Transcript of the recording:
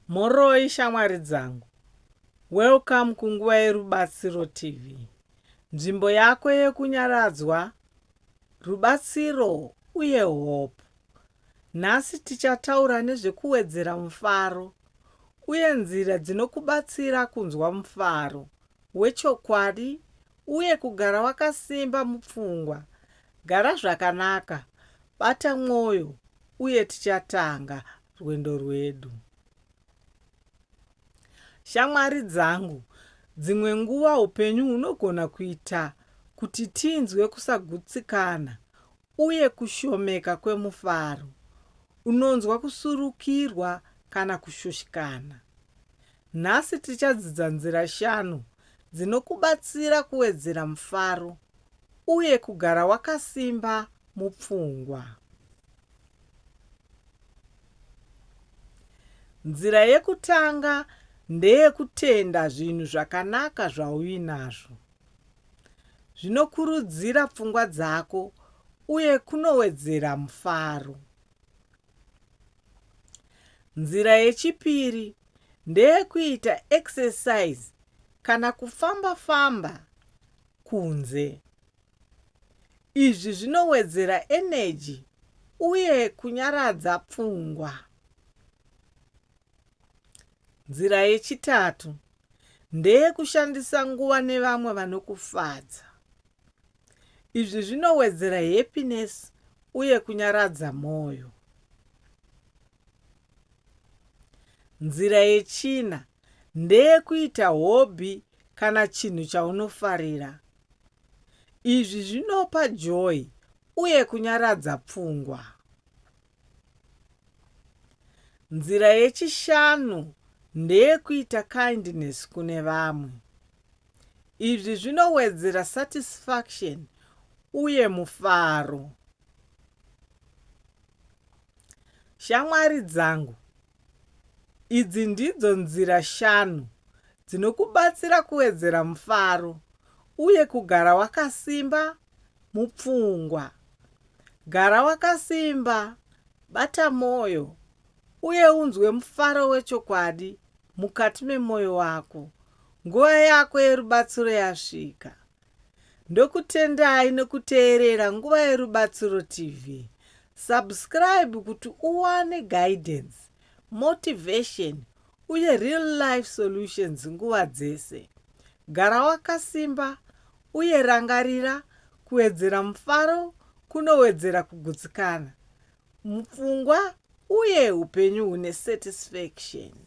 Moroi shamwari dzangu, welcome kunguva yerubatsiro TV, nzvimbo yako yekunyaradzwa, rubatsiro uye hope. Nhasi tichataura nezvekuwedzera mufaro uye nzira dzinokubatsira kunzwa mufaro wechokwadi uye kugara wakasimba mupfungwa. Gara zvakanaka, bata mwoyo uye tichatanga rwendo rwedu. Shamwari dzangu, dzimwe nguva upenyu hunogona kuita kuti tinzwe kusagutsikana uye kushomeka kwemufaro. Unonzwa kusurukirwa kana kushushikana. Nhasi tichadzidza nzira 5 dzinokubatsira kuwedzera mufaro uye kugara wakasimba mupfungwa. Nzira yekutanga ndeyekutenda zvinhu zvakanaka zvauinazvo. Zvinokurudzira pfungwa dzako uye kunowedzera mufaro. Nzira yechipiri ndeyekuita exercise kana kufamba-famba kunze. Izvi zvinowedzera energy uye kunyaradza pfungwa. Nzira yechitatu ndeyekushandisa nguva nevamwe vanokufadza. Izvi zvinowedzera happiness uye kunyaradza mwoyo. Nzira yechina ndeyekuita hobby kana chinhu chaunofarira. Izvi zvinopa joy uye kunyaradza pfungwa. Nzira yechishanu ndeyekuita kindness kune vamwe. Izvi zvinowedzera satisfaction uye mufaro. Shamwari dzangu, idzi ndidzo nzira 5 dzinokubatsira kuwedzera mufaro uye kugara wakasimba mupfungwa. Gara wakasimba, bata mwoyo uye unzwe mufaro wechokwadi mukati memwoyo wako. Nguva yako yerubatsiro yasvika. Ndokutendai nekuteerera nguva yerubatsiro TV. Subscribe kuti uwane guidance, motivation uye real life solutions nguva dzese. Gara wakasimba uye rangarira kuwedzera mufaro kunowedzera kugutsikana mupfungwa uye upenyu hune satisfaction.